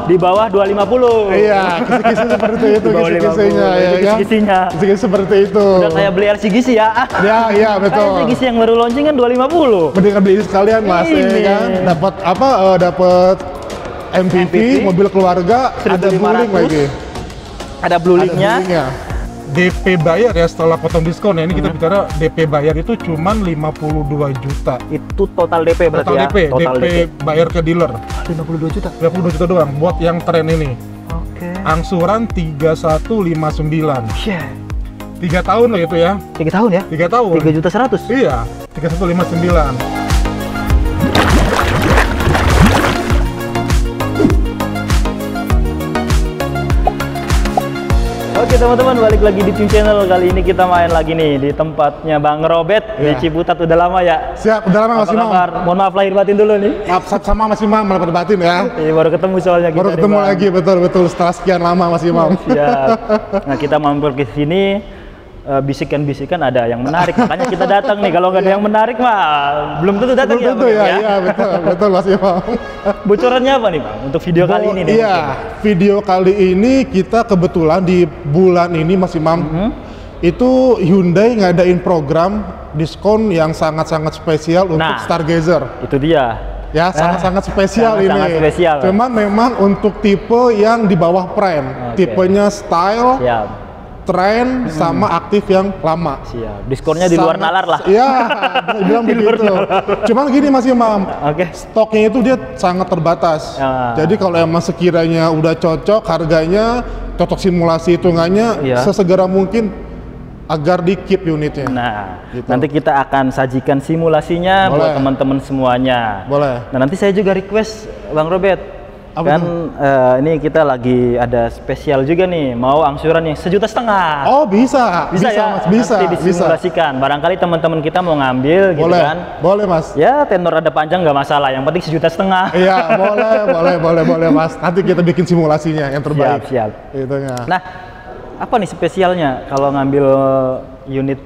di bawah 250. Iya, kisi-kisi seperti itu, kisi-kisinya ya kan? Kisi-kisinya. Kisi-kisi seperti itu. Udah kayak beli RCGC ya. Iya, betul. RCGC yang baru launching kan 250. Mendingan beli sekalian Mas, ya kan? Dapat apa? Dapat MPV, mobil keluarga, ada Bluelink lagi. Ada Bluelinknya. DP bayar ya setelah potong diskon ya, ini kita bicara DP bayar itu cuman 52 juta. Itu total DP berarti total ya? Total DP bayar ke dealer. 52 juta? 52 juta doang buat yang tren ini. Oke. Angsuran 3159. Yeah. 3 tahun loh itu ya. 3 tahun ya? 3 tahun. 3 juta 100? Iya, 3159. Oke teman-teman, balik lagi di Tim Channel. Kali ini kita main lagi nih di tempatnya Bang Robert di Ciputat. Udah lama ya? Siap, udah lama Mas Imam. Mohon maaf lahir batin dulu nih. Maaf sama Mas Imam, lahir batin ya. Iya, baru ketemu soalnya kita. Baru ketemu lagi, betul setelah sekian lama Mas Imam. Siap. Nah, kita mampir ke sini, bisikan-bisikan ada yang menarik, makanya kita datang nih. Kalau nggak ada yang menarik mah belum tentu datang ya. Betul ya, iya betul Mas Imam. Bocorannya apa nih Bang untuk video kali ini nih? Iya, video kali ini kita kebetulan di bulan ini Mas Imam, itu Hyundai ngadain program diskon yang sangat-sangat spesial untuk Stargazer. Itu dia. Ya, sangat-sangat spesial ini. Sangat spesial. Cuman memang untuk tipe yang di bawah Prime, tipenya Style. Siap. Tren sama aktif yang lama. Siap. Diskonnya di luar nalar lah. Iya, bilang begitu. Cuman gini Mas Imam, stoknya itu dia sangat terbatas. Jadi kalau emang sekiranya udah cocok harganya, cocok simulasi hitungannya, sesegera mungkin agar di keep unitnya. Nah, nanti kita akan sajikan simulasinya buat teman-teman semuanya. Boleh. Nah, nanti saya juga request Bang Robert. Ini kita lagi ada spesial juga nih, mau angsurannya 1,5 juta. Oh bisa ya, Mas, bisa. Nanti disimulasikan. Barangkali teman-teman kita mau ngambil gitu kan? Boleh Mas. Ya tenor ada panjang nggak masalah, yang penting 1,5 juta. Iya boleh Mas. Nanti kita bikin simulasinya yang terbaik. Siap. Itunya. Nah, apa nih spesialnya kalau ngambil unit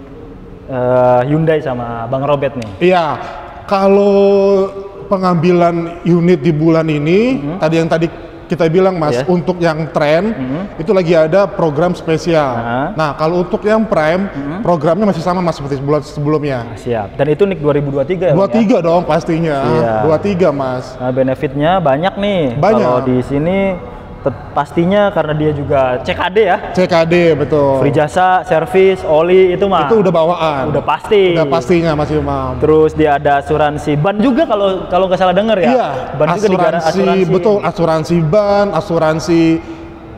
Hyundai sama Bang Robert nih? Iya, kalau pengambilan unit di bulan ini, tadi kita bilang Mas, untuk yang tren itu lagi ada program spesial. Nah, kalau untuk yang prime, programnya masih sama Mas seperti bulan sebelumnya. Siap. Dan itu NIK 2023 ya? 23 dong pastinya. 23 Mas. Nah, benefitnya banyak nih. Banyak. Kalau di sini pastinya karena dia juga CKD ya. CKD betul. Free jasa, servis, oli itu mah. Itu udah bawaan. Udah pasti. Udah pastinya Mas Imam. Terus dia ada asuransi ban juga kalau nggak salah denger ya. Iya. Ban juga asuransi. Betul, asuransi ban, asuransi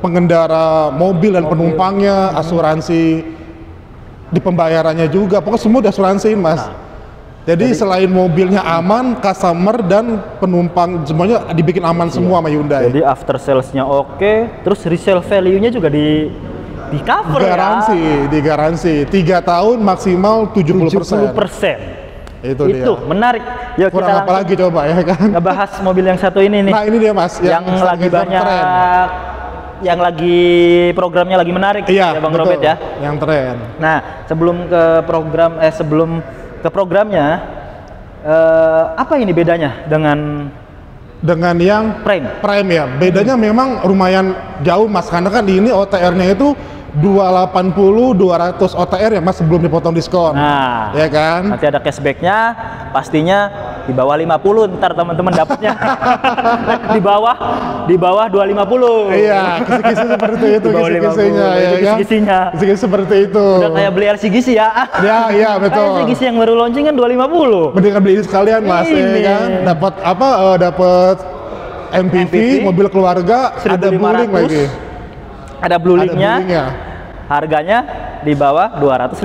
pengendara mobil dan penumpangnya, asuransi di pembayarannya juga. Pokoknya semua diasuransiin Mas. Jadi selain mobilnya aman, customer dan penumpang semuanya dibikin aman semua sama Hyundai. Jadi after salesnya oke, terus resale value-nya juga di cover digaransi 3 tahun maksimal 70%. Itu dia. Menarik. Yuk kurang kita apa lagi coba ya kan? Ngebahas mobil yang satu ini nih. Nah ini dia Mas, yang lagi banyak tren. Yang lagi programnya lagi menarik ya Bang Robert ya. Yang tren. Nah, sebelum ke programnya, apa ini bedanya dengan yang Prime ya? Bedanya memang lumayan jauh Mas, karena kan di ini OTR-nya itu 280-200 OTR ya Mas sebelum dipotong diskon. Nah, ya kan? Nanti ada cashback-nya, pastinya di bawah 50 ntar teman-teman dapatnya. di bawah 250. Iya, kisi-kisi seperti itu, kisi-kisinya ya kan? Kisi-kisi seperti itu. Udah kayak beli RCGC ya. Iya betul. RCGC yang baru launching kan 250. Mendingan beli sekalian Mas, ya kan? Dapat apa? Dapat MPV, mobil keluarga, ada Bluelink lagi. Ada Bluelinknya, harganya di bawah 250.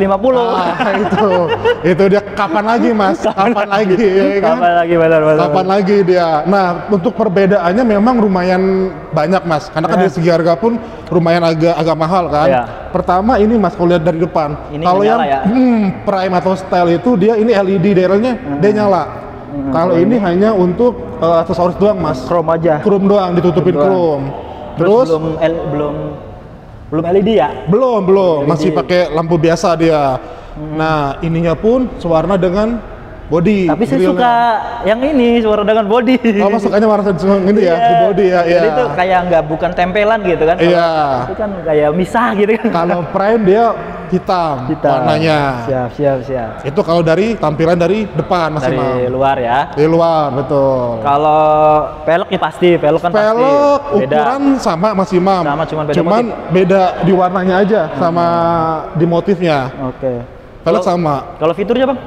Itu dia kapan lagi Mas? Kapan lagi ya kan? Kapan lagi benar. Kapan lagi dia? Nah, untuk perbedaannya memang lumayan banyak Mas, karena kan dari segi harga pun lumayan agak mahal kan. Pertama ini Mas, kalau lihat dari depan, kalau yang Prime atau Style itu dia ini LED daerahnya dia nyala. Kalau ini hanya untuk aksesoris doang Mas. Chrome aja. Chrome doang, ditutupin chrome. Terus belum LED ya? Belum, masih pakai lampu biasa dia. Nah, ininya pun sewarna dengan body. Tapi saya suka yang ini, suara dengan body. Oh, sukanya warna ini ya, di body ya. Jadi itu kayak nggak bukan tempelan gitu kan. Iya. Itu kan kayak misah gitu kan. Kalau Prime dia hitam warnanya. Siap. Itu kalau dari tampilan dari depan Mas Imam. Dari luar ya. Dari luar, betul. Kalau pelek ya pasti, pelek kan pasti. Pelek ukuran sama Mas Imam. Sama, cuman beda di warnanya aja sama di motifnya. Oke. Pelek sama. Kalau fiturnya Bang?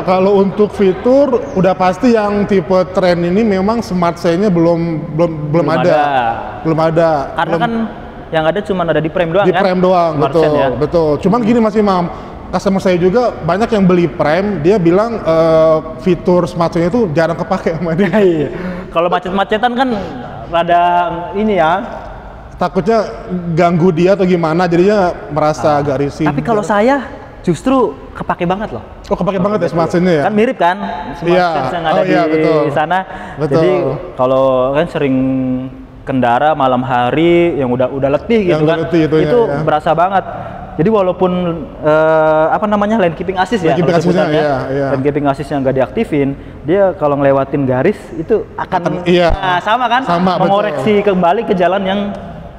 Kalau untuk fitur udah pasti yang tipe Trend ini memang Smart Shine-nya belum ada. Belum ada. Karena kan yang ada cuma ada di Prime doang di kan? Prime doang, betul. Cuman gini Mas Imam, customer saya juga banyak yang beli Prime, dia bilang fitur Smart Shine itu jarang kepake sama dia. Iya. Kalau macet-macetan kan rada ini ya. Takutnya ganggu dia atau gimana, jadinya merasa agak risih. Tapi kalau saya justru kepake banget loh. Oh, kepake banget ya Smart Shine-nya ya? Kan mirip kan? Smart Shine yang ada di sana. Betul. Jadi kalau kan sering kendara malam hari yang udah letih gitu kan, itu berasa banget. Jadi walaupun lane keeping assist ya, lane keeping assist yang nggak diaktifin, dia kalau ngelewatin garis itu akan sama kan, mengoreksi kembali ke jalan yang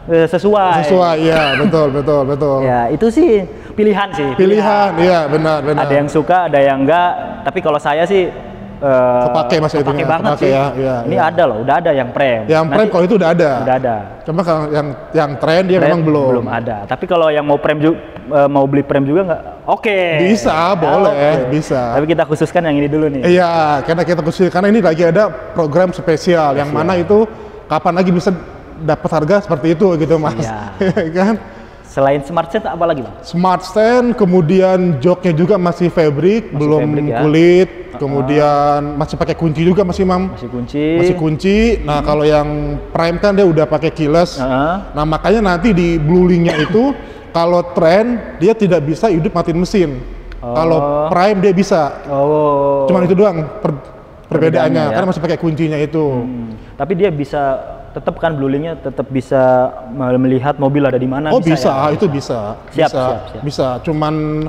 sesuai, iya, betul. Ya, itu sih pilihan. Iya, benar. Ada yang suka, ada yang enggak. Tapi kalau saya sih kepake Mas, kepake banget sih. Ini ada loh, udah ada yang Prime. Yang Prime kalau itu udah ada. Cuma kalau yang Trend dia memang belum ada. Tapi kalau yang mau Prime juga, mau beli Prime juga nggak? Bisa, boleh, bisa. Tapi kita khususkan yang ini dulu nih. Iya, karena ini lagi ada program spesial yang mana itu kapan lagi bisa dapat harga seperti itu gitu Mas. Kan? Selain Smart Shine apa lagi Bang? Smart Shine, kemudian joknya juga masih fabric, belum kulit, kemudian masih pakai kunci juga Mas Imam. Masih kunci. Nah, kalau yang Prime kan dia udah pakai keyless. Nah, makanya nanti di Bluelink-nya itu kalau Trend dia tidak bisa hidup matiin mesin. Kalau Prime dia bisa. Cuman itu doang perbedaannya, karena masih pakai kuncinya itu. Tapi dia bisa tetap kan Bluelink-nya tetap bisa melihat mobil ada di mana. Bisa, itu bisa. Bisa. Cuman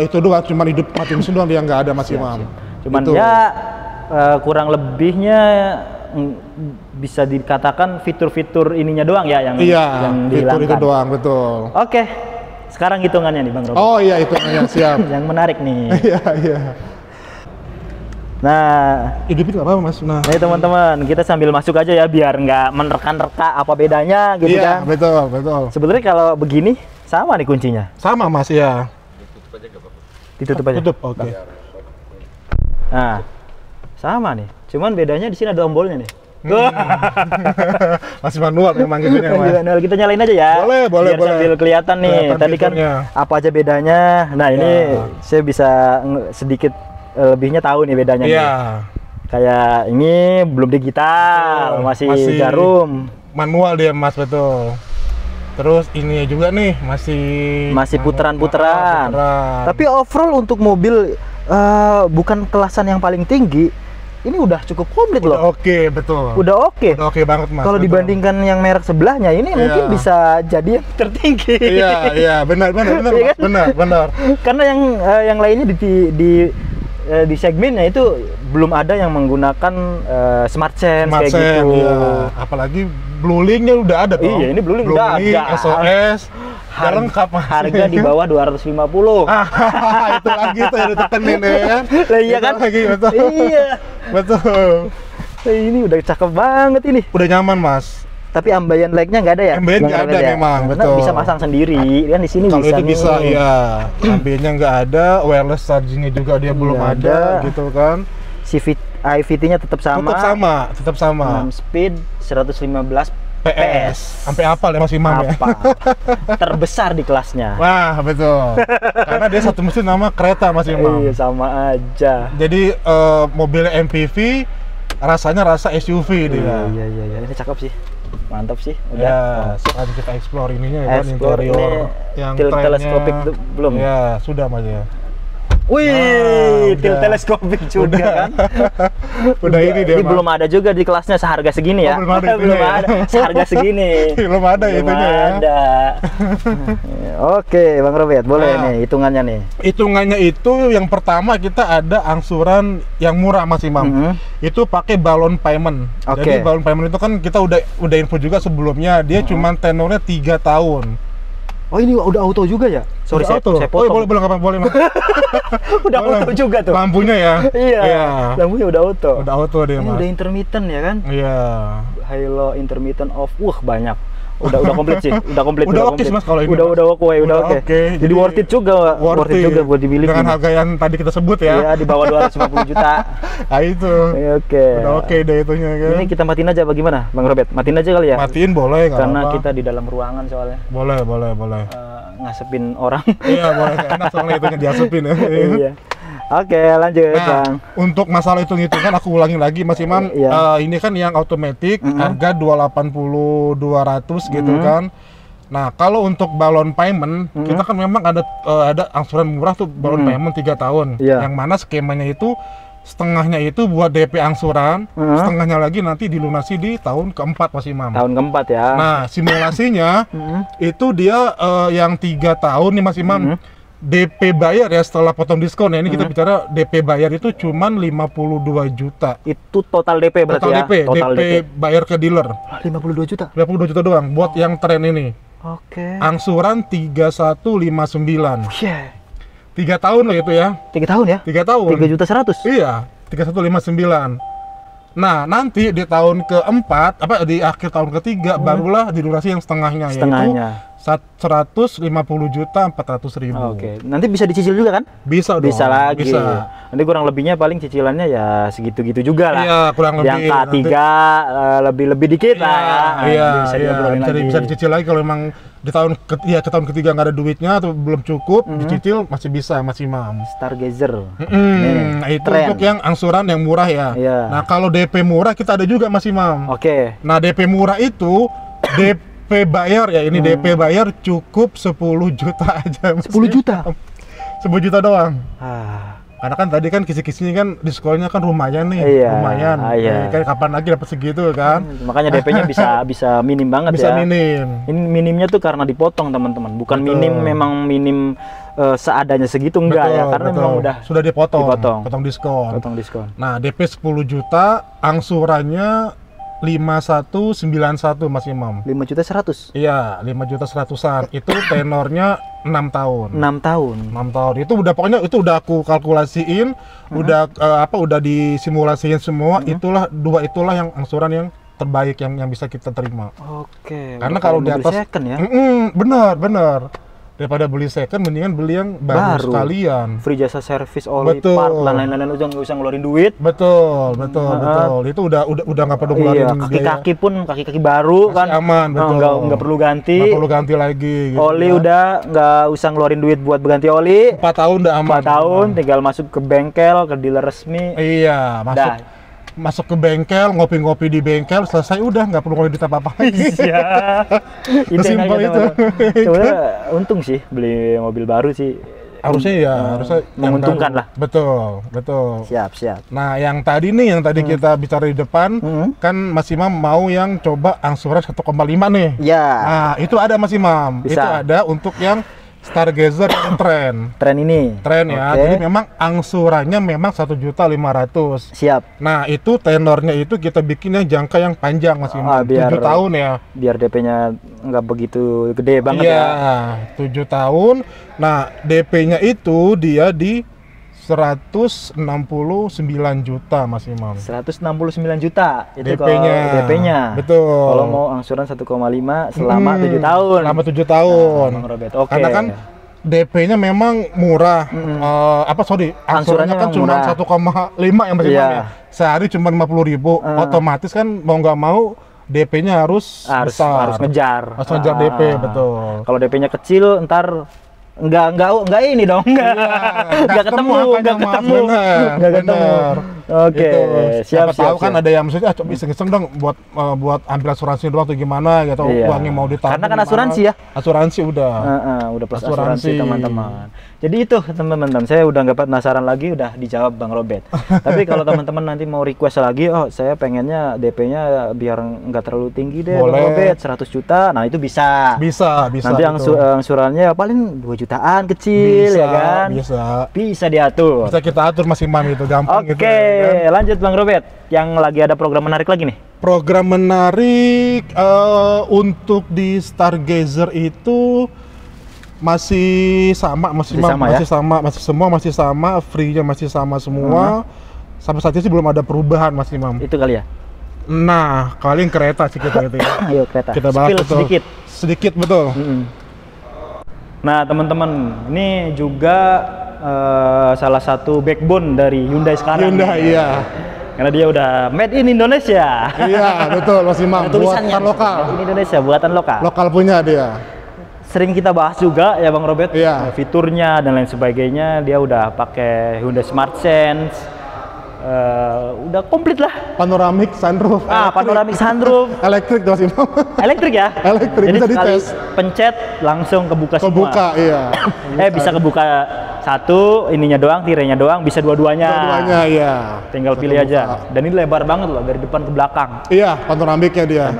itu doang, cuman hidup mati mesin doang dia nggak ada Mas Imam. Cuman itu. Kurang lebihnya bisa dikatakan fitur-fitur ininya doang ya yang dihilangkan. Fitur itu doang, betul. Oke. Sekarang hitungannya nih Bang Robi. Oh iya, hitungannya siap. Yang menarik nih. Iya. Nah, ini apa Mas? Nah, teman-teman, kita sambil masuk aja ya biar nggak menerka-nerka apa bedanya gitu kan. Iya, betul. Sebenarnya kalau begini sama nih kuncinya. Sama Mas ya. Ditutup aja. Oke. Nah, sama nih. Cuman bedanya di sini ada tombolnya nih. Masih manual memang gitu ya Mas. Manual, kita nyalain aja ya. Boleh. Sambil kelihatan nih. Tadi kan apa aja bedanya. Nah, ini saya bisa sedikit lebihnya tahu nih bedanya nih. Kayak ini belum digital, masih jarum. Manual dia Mas, betul. Terus ini juga nih masih putaran-putaran. Tapi overall untuk mobil bukan kelasan yang paling tinggi, ini udah cukup komplit loh. Oke, betul. Udah oke banget Mas. Kalau dibandingkan yang merek sebelahnya, ini mungkin bisa jadi yang tertinggi. Iya, benar Mas, benar. Karena yang lainnya di segmennya itu belum ada yang menggunakan Smart Shine kayak gitu. Iya. Apalagi Bluelink-nya udah ada tuh. Iya, ini Bluelink udah ada. SOS, lengkap Mas. Harga di bawah 250. Itu lagi tuh yang ditekenin ya kan? Iya kan? Betul. Iya. Betul. Ini udah cakep banget ini. Udah nyaman Mas. Tapi ambient light-nya nggak ada ya? Ambient nggak ada memang, betul. Bisa pasang sendiri, kan di sini bisa. Kalau itu bisa, iya. Ambientnya nggak ada, wireless charging-nya juga dia belum ada, gitu kan. CVT-nya tetap sama. Tetap sama. 6 speed, 115 PS. Sampai hafal ya Mas Imam ya? Terbesar di kelasnya. Wah, betul. Karena dia satu mesin nama kereta Mas Imam. Iya, sama aja. Jadi mobilnya MPV, rasanya rasa SUV dia. Iya. Ini cakep sih. Mantap sih, udah. Ya, sekarang kita explore ininya ya, interior yang teleskopik belum? Ya, sudah Mas ya. Wih, teleskopik juga kan. Udah ini dia. Ini belum ada juga di kelasnya seharga segini ya. Belum ada, belum ada. Seharga segini. Belum ada itunya ya. Ada. Oke, Bang Robert, boleh nih hitungannya nih. Hitungannya itu yang pertama kita ada angsuran yang murah Mas Imam. Itu pakai balon payment. Jadi balon payment itu kan kita udah info juga sebelumnya, dia cuma tenornya 3 tahun. Oh, ini udah auto juga ya? Sorry, saya potong. Oh, boleh Mas. Udah boleh. Auto juga tuh. Lampunya ya? Iya. Lampunya udah auto. Udah auto dia, Mas. Udah intermittent ya kan? Iya. Halo intermittent off. Banyak. Udah komplit sih. Udah komplit. Udah oke, Mas, kalau ini. Udah oke. Jadi worth it juga. Worth it juga buat dimiliki. Dengan harga yang tadi kita sebut ya. Iya, di bawah 250 juta. Nah, itu. Oke. Udah oke deh itunya kan. Ini kita matiin aja bagaimana, Bang Robert? Matiin aja kali ya? Matiin boleh, nggak karena apa. kita di dalam ruangan soalnya. Boleh. Ngasepin orang. Iya, boleh. Enak soalnya itunya diasepin ya. Iya. Oke, lanjut, Bang. Untuk masalah hitung-hitungan aku ulangi lagi Mas Imam. Ini kan yang otomatis harga 280 200 gitu kan. Nah, kalau untuk balon payment, kita kan memang ada angsuran murah tuh balon payment 3 tahun. Yang mana skemanya itu setengahnya itu buat DP angsuran, setengahnya lagi nanti dilunasi di tahun keempat Mas Imam. Tahun keempat ya. Nah, simulasinya itu dia yang 3 tahun nih Mas Imam. DP bayar ya setelah potong diskon ya, ini kita bicara DP bayar itu cuman 52 juta. Itu total DP berarti total ya? Total DP bayar ke dealer. 52 juta? 52 juta doang buat yang tren ini. Oke. Angsuran 3159. 3 tahun loh itu ya. 3 tahun ya? 3 tahun. 3 juta 100? Iya, 3159. Nah, nanti di tahun keempat, di akhir tahun ketiga barulah dilunasi yang setengahnya. Yaitu 150 juta 400 ribu. Oke, nanti bisa dicicil juga kan? Bisa dong. Bisa lagi. Bisa. Nanti kurang lebihnya paling cicilannya ya segitu-gitu juga lah. Iya, kurang lebih. Yang K3 lebih dikit lah ya. Iya, bisa bisa dicicil lagi kalau memang di tahun ketiga nggak ada duitnya atau belum cukup, dicicil masih bisa, Mas Imam. Stargazer. Itu tren. Untuk yang angsuran yang murah ya. Nah, kalau DP murah kita ada juga Mas Imam. Oke. Nah, DP murah itu DP bayar ya, ini DP bayar cukup 10 juta aja. 10 juta? 10 juta doang. Karena kan tadi kan kisi-kisinya kan diskonnya kan lumayan nih, lumayan. Kan kapan lagi dapat segitu kan? Makanya DP-nya bisa minim banget bisa ya. Minim. Ini minimnya tuh karena dipotong teman-teman, bukan memang minim seadanya segitu enggak ya, karena memang sudah dipotong diskon. Nah, DP 10 juta, angsurannya 5191 Mas Imam. 5 juta 100? Iya, 5 juta 100-an. Itu tenornya 6 tahun. 6 tahun. Itu udah pokoknya itu udah aku kalkulasiin, udah disimulasiin semua. Itulah yang angsuran yang terbaik yang bisa kita terima. Oke. Karena kalau di atas second ya. Benar. Daripada beli second, mendingan beli yang baru sekalian. Free jasa servis, oli, part, dan lain-lain, nggak usah ngeluarin duit. Betul. Itu udah nggak perlu ngeluarin biaya. Kaki baru masih kan. Aman, betul. Nggak perlu ganti. Nggak perlu ganti lagi. Gitu, oli udah nggak usah ngeluarin duit buat berganti oli. 4 tahun udah aman. 4 tahun, tinggal masuk ke bengkel, ke dealer resmi. Iya, masuk ke bengkel, ngopi-ngopi di bengkel, selesai udah nggak perlu ngeluarin duit apa-apa. Iya. Sesimpel itu. Sebenarnya untung sih beli mobil baru sih. Harusnya menguntungkan lah. Betul. Siap. Nah, yang tadi kita bicara di depan, kan Mas Imam mau yang coba angsuran 1,5 nih. Iya. Nah, itu ada Mas Imam. Itu ada untuk yang Stargazer yang tren ini. Ya. Jadi memang angsurannya memang 1.500.000. Siap. Nah, itu tenornya itu kita bikin yang jangka yang panjang Mas Imam. 7 tahun ya. Biar DP-nya nggak begitu gede banget ya. 7 tahun. Nah, DP-nya itu dia di 169 juta Mas Imam. 169 juta itu DP-nya. Betul. Kalau mau angsuran 1,5 selama 7 tahun. Selama 7 tahun. Nah, karena kan DP-nya memang murah. Angsurannya kan cuma 1,5 yang Mas Imam ya. Sehari cuma 50.000. Otomatis kan mau nggak mau DP-nya harus besar. Harus ngejar DP, betul. Kalau DP-nya kecil ntar enggak ini dong, enggak ketemu. Oke, siapa tahu kan ada yang maksudnya coba iseng-iseng dong buat ambil asuransi doang atau gimana gitu, uangnya mau ditabung. Karena kan asuransi ya. Asuransi udah. Udah plus asuransi teman-teman. Jadi itu teman-teman, saya udah nggak penasaran lagi, udah dijawab Bang Robert. Tapi kalau teman-teman nanti mau request lagi, oh saya pengennya DP-nya biar nggak terlalu tinggi deh, Bang Robert, 100 juta, nah itu bisa. Bisa. Nanti angsurannya paling 2 jutaan kecil, ya kan? Bisa diatur. Bisa kita atur Mas Imam, itu gampang. Oke, lanjut Bang Robert. Yang lagi ada program menarik lagi nih? Program menarik untuk di Stargazer itu masih sama, masih sama, free-nya masih sama semua. Sampai saat ini sih belum ada perubahan Mas Imam. Itu kali ya? Nah, kalian kereta sih kita gitu ya. Ayo kereta. Kita bahas sedikit betul. Nah, teman-teman, ini juga salah satu backbone dari Hyundai sekarang. Hyundai, iya. Karena dia udah made in Indonesia. Iya, betul Mas Imam. Buatan lokal. Made in Indonesia, buatan lokal. Lokal punya dia. Sering kita bahas juga ya Bang Robert, fiturnya dan lain sebagainya. Dia udah pakai Hyundai Smart Sense, udah komplit lah. Panoramic sunroof. Panoramic sunroof. Elektrik Mas Imam. Elektrik ya? Elektrik. Jadi bisa sekali dites. pencet langsung kebuka semua. Kebuka, iya. Bisa kebuka satu, ininya doang, tirainya doang, bisa dua-duanya. Dua-duanya, iya. Tinggal pilih aja. Dan ini lebar banget loh, dari depan ke belakang. Iya, panoramiknya dia.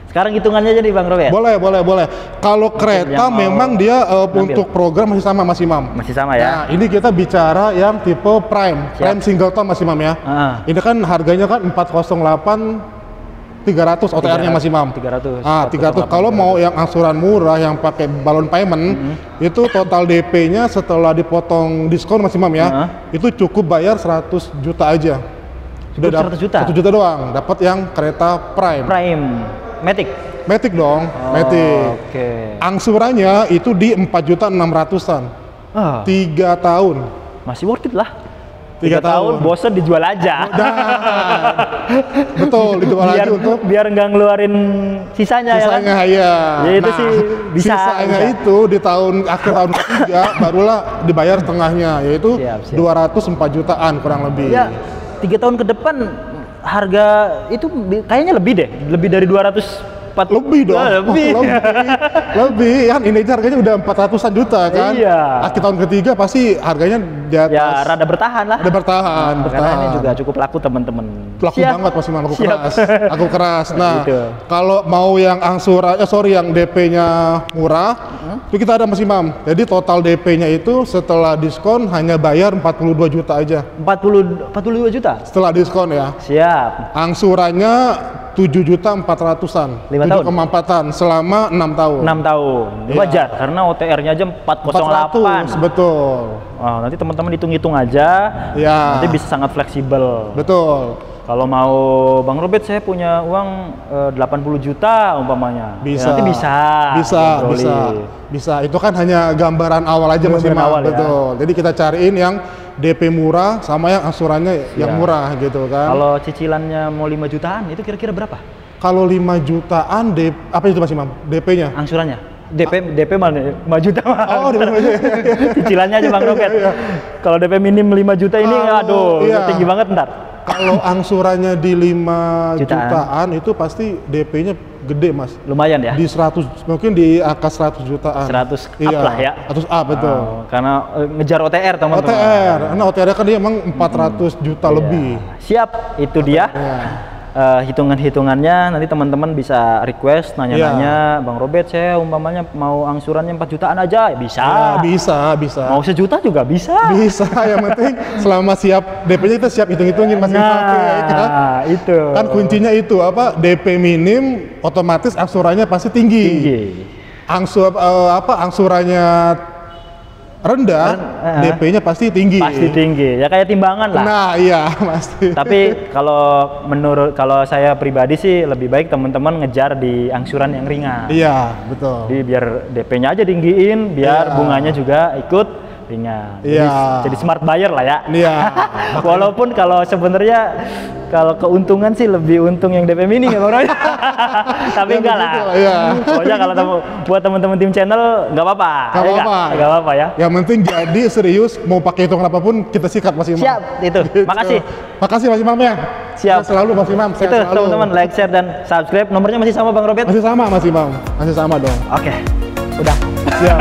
Sekarang hitungannya jadi Bang Robert. Boleh. Kalau kereta memang dia untuk program masih sama Mas Imam. Masih sama ya. Nah, ini kita bicara yang tipe Prime singleton Mas Imam ya. Ini kan harganya kan 408 300 OTR-nya Mas Imam. 300. 300. Kalau mau yang angsuran murah yang pakai balon payment, itu total DP-nya setelah dipotong diskon Mas Imam ya, itu cukup bayar 100 juta aja. Sudah dapat 100 juta doang, dapat yang kereta Prime. Matic dong, Matic. Angsurannya itu di 4.600.000-an. 3 tahun. Masih worth it lah. 3 tahun bosen dijual aja. Betul, dijual aja untuk biar nggak ngeluarin sisanya ya kan? Ya itu sih bisa. Sisanya itu di akhir tahun ketiga barulah dibayar setengahnya, yaitu 204 jutaan kurang lebih. Ya, 3 tahun ke depan harga itu kayaknya lebih dari 200. Lebih dong. Lebih kan ini harganya udah 400-an juta kan. Iya. Akhir tahun ketiga pasti harganya di atas. Ya rada bertahan lah. Bertahan. Karena ini juga cukup laku teman-teman. Laku banget pasti Imam, aku keras. Nah, kalau mau yang yang DP-nya murah, itu kita ada Mas Imam. Jadi total DP-nya itu setelah diskon hanya bayar 42 juta aja. 42 juta? Setelah diskon ya. Siap. Angsurannya 7.400.000-an. 5 tahun? 7,4-an selama 6 tahun. 6 tahun. Wajar, karena OTR-nya aja 408. Betul. Nanti teman-teman hitung-hitung aja. Ya. Nanti bisa sangat fleksibel. Betul. Kalau mau Bang Robert, saya punya uang 80 juta umpamanya. Bisa. Nanti Bisa. Itu kan hanya gambaran awal aja Mas Imam. Betul. Jadi kita cariin yang DP murah sama yang angsurannya yang murah gitu kan. Kalau cicilannya mau 5 jutaan itu kira-kira berapa? Kalau 5 jutaan apa itu Mas Imam? DP-nya? Angsurannya? DP mana? 5 juta mah. Cicilannya aja Bang Robert. Kalau DP minim 5 juta ini tinggi banget ntar. Kalau angsurannya di 5 jutaan itu pasti DP-nya gede Mas. Lumayan ya? Di 100, mungkin di angka 100 jutaan. 100 up lah ya? 100 up, betul. Karena ngejar OTR teman-teman. Karena OTR kan dia emang 400 juta lebih. Siap, itu dia. Hitungan-hitungannya nanti teman-teman bisa request nanya-nanya, Bang Robert saya umpamanya mau angsurannya 4 jutaan aja, bisa. Bisa. Mau sejuta juga bisa. Bisa, yang penting selama siap DP-nya kita siap hitung-hitungin Mas. Itu. Kan kuncinya itu DP minim otomatis angsurannya pasti tinggi. Angsurannya rendah, DP-nya pasti tinggi. Ya kayak timbangan lah. Nah, iya, pasti. Tapi kalau saya pribadi sih lebih baik teman-teman ngejar di angsuran yang ringan. Iya, betul. Jadi biar DP-nya aja tinggiin, biar bunganya juga ikut ringan. Jadi smart buyer lah ya. Iya. Walaupun kalau sebenarnya kalau keuntungan sih lebih untung yang DP Mini ya Bang Roy. Tapi enggak lah. Iya. Pokoknya kalau buat teman-teman tim channel nggak apa-apa. Nggak apa-apa ya. Yang penting jadi serius mau pakai hitungan apapun kita sikat Mas Imam. Siap, itu. Gitu. Makasih. Makasih Mas Imam ya. Siap. Selalu Mas Imam. Itu teman-teman like, share dan subscribe. Nomornya masih sama Bang Robert? Masih sama Mas Imam. Masih sama dong. Oke. Udah. Siap.